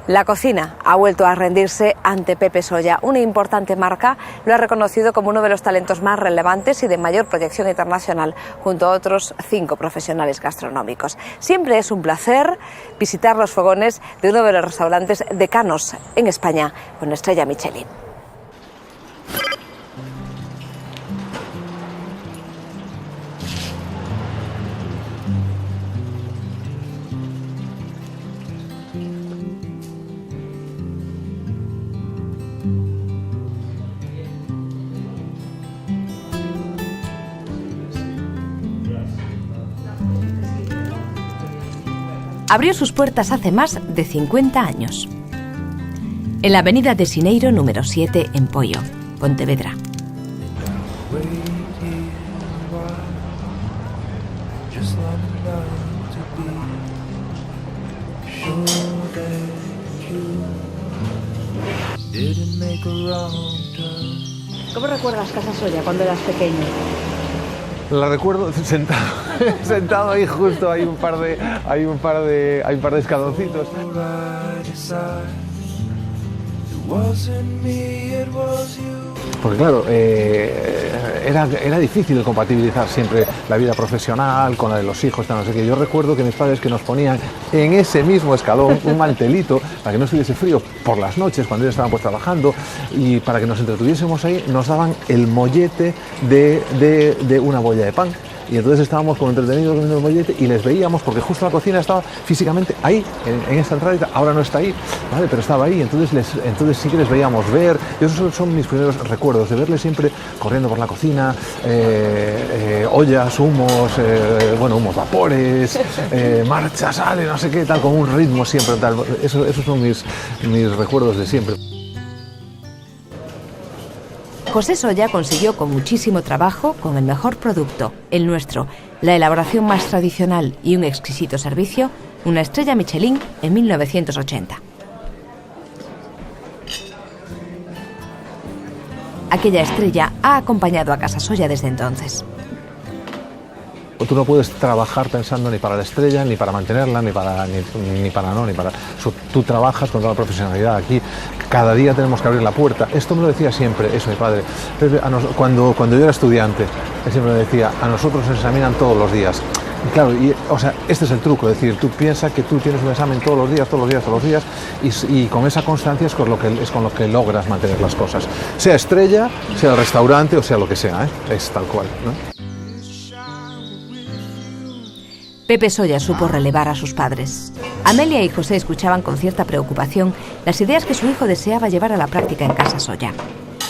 La cocina ha vuelto a rendirse ante Pepe Solla. Una importante marca lo ha reconocido como uno de los talentos más relevantes y de mayor proyección internacional, junto a otros 5 profesionales gastronómicos. Siempre es un placer visitar los fogones de uno de los restaurantes decanos en España, con estrella Michelin. Abrió sus puertas hace más de 50 años. En la avenida de Sineiro, número 7, en Poio, Pontevedra. ¿Cómo recuerdas Casa Solla cuando eras pequeño? La recuerdo sentado ahí justo, hay un par de escaloncitos. Porque claro, era difícil compatibilizar siempre la vida profesional con la de los hijos, no sé qué. Yo recuerdo que mis padres que nos ponían en ese mismo escalón un mantelito para que no estuviese frío por las noches cuando ellos estaban pues trabajando, y para que nos entretuviésemos ahí nos daban el mollete de una bolla de pan. Y entonces estábamos como entretenidos comiendo el mollete y les veíamos, porque justo la cocina estaba físicamente ahí, en esta entrada, ahora no está ahí, ¿vale? Pero estaba ahí, entonces sí que les veíamos ver, y esos son mis primeros recuerdos, de verles siempre corriendo por la cocina, ollas, humos, humos, vapores, marcha, sale, no sé qué, tal, con un ritmo siempre, tal. Esos son mis recuerdos de siempre. José Solla consiguió con muchísimo trabajo, con el mejor producto, el nuestro, la elaboración más tradicional y un exquisito servicio, una estrella Michelin en 1980. Aquella estrella ha acompañado a Casa Solla desde entonces. Tú no puedes trabajar pensando ni para la estrella, ni para mantenerla, Tú trabajas con toda la profesionalidad. Aquí cada día tenemos que abrir la puerta. Esto me lo decía siempre, eso mi padre. Cuando yo era estudiante, él siempre me decía, a nosotros nos examinan todos los días. Y claro, este es el truco, es decir, tú piensas que tú tienes un examen todos los días, y con esa constancia es con lo que logras mantener las cosas. Sea estrella, sea el restaurante o sea lo que sea, es tal cual, ¿no? Pepe Solla supo relevar a sus padres. Amelia y José escuchaban con cierta preocupación las ideas que su hijo deseaba llevar a la práctica en Casa Solla,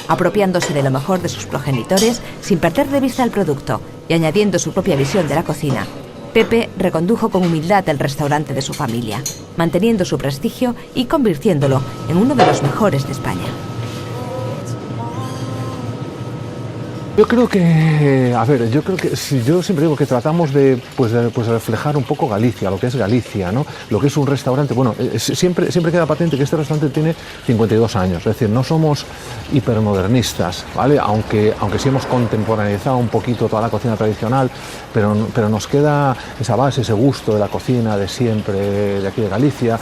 apropiándose de lo mejor de sus progenitores sin perder de vista el producto y añadiendo su propia visión de la cocina. Pepe recondujo con humildad el restaurante de su familia, manteniendo su prestigio y convirtiéndolo en uno de los mejores de España. Yo creo que yo siempre digo que tratamos de reflejar un poco Galicia, lo que es Galicia, ¿no? Lo que es un restaurante. Bueno, siempre queda patente que este restaurante tiene 52 años, es decir, no somos hipermodernistas, ¿vale? Aunque sí hemos contemporaneizado un poquito toda la cocina tradicional, pero nos queda esa base, ese gusto de la cocina de siempre, de aquí de Galicia.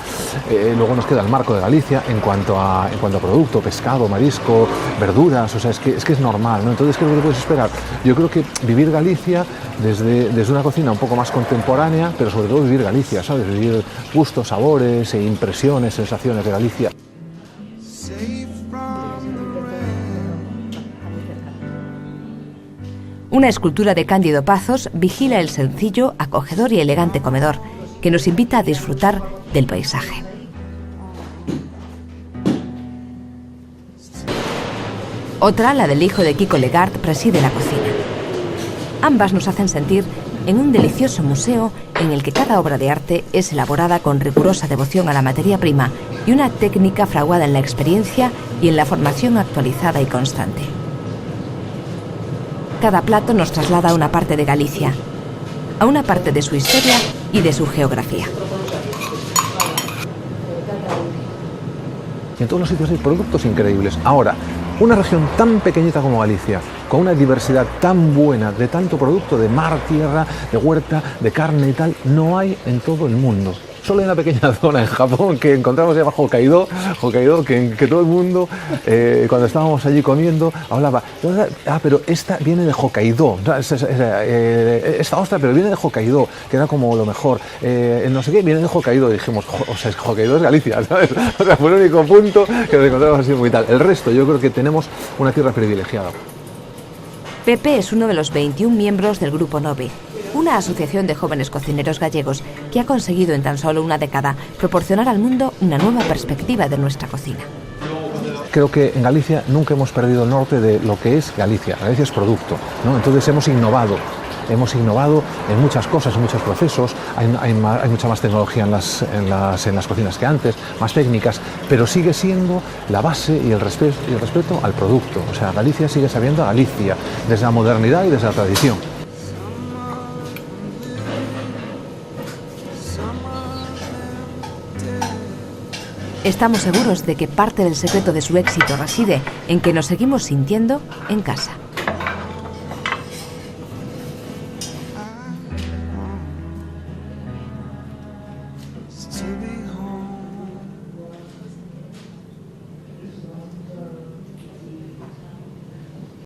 Luego nos queda el marco de Galicia en cuanto a producto, pescado, marisco, verduras, o sea, es que es normal, ¿no? Entonces creo que puedes esperar. Yo creo que vivir Galicia desde una cocina un poco más contemporánea, pero sobre todo vivir Galicia, ¿sabes? Vivir gustos, sabores e impresiones, sensaciones de Galicia. Una escultura de Cándido Pazos vigila el sencillo, acogedor y elegante comedor, que nos invita a disfrutar del paisaje. Otra, la del hijo de Kiko Legard, preside la cocina. Ambas nos hacen sentir en un delicioso museo en el que cada obra de arte es elaborada con rigurosa devoción a la materia prima y una técnica fraguada en la experiencia y en la formación actualizada y constante. Cada plato nos traslada a una parte de Galicia, a una parte de su historia y de su geografía. En todos los sitios hay productos increíbles. Ahora, una región tan pequeñita como Galicia, con una diversidad tan buena de tanto producto de mar, tierra, de huerta, de carne y tal, no hay en todo el mundo. Solo hay una pequeña zona en Japón que encontramos, se llama Hokkaido, que todo el mundo, cuando estábamos allí comiendo, hablaba, pero esta viene de Hokkaido, esta ostra, pero viene de Hokkaido, que era como lo mejor, no sé qué, viene de Hokkaido, y dijimos, o sea, Hokkaido es Galicia, ¿sabes? O sea, fue el único punto que nos encontramos así muy tal. El resto, yo creo que tenemos una tierra privilegiada. Pepe es uno de los 21 miembros del Grupo Nove, una asociación de jóvenes cocineros gallegos que ha conseguido en tan solo una década proporcionar al mundo una nueva perspectiva de nuestra cocina. Creo que en Galicia nunca hemos perdido el norte de lo que es Galicia. Galicia es producto, ¿no? Entonces hemos innovado en muchas cosas, en muchos procesos, hay mucha más tecnología en las cocinas que antes, más técnicas, pero sigue siendo la base y el respeto al producto. O sea, Galicia sigue sabiendo a Galicia, desde la modernidad y desde la tradición. Estamos seguros de que parte del secreto de su éxito reside en que nos seguimos sintiendo en casa.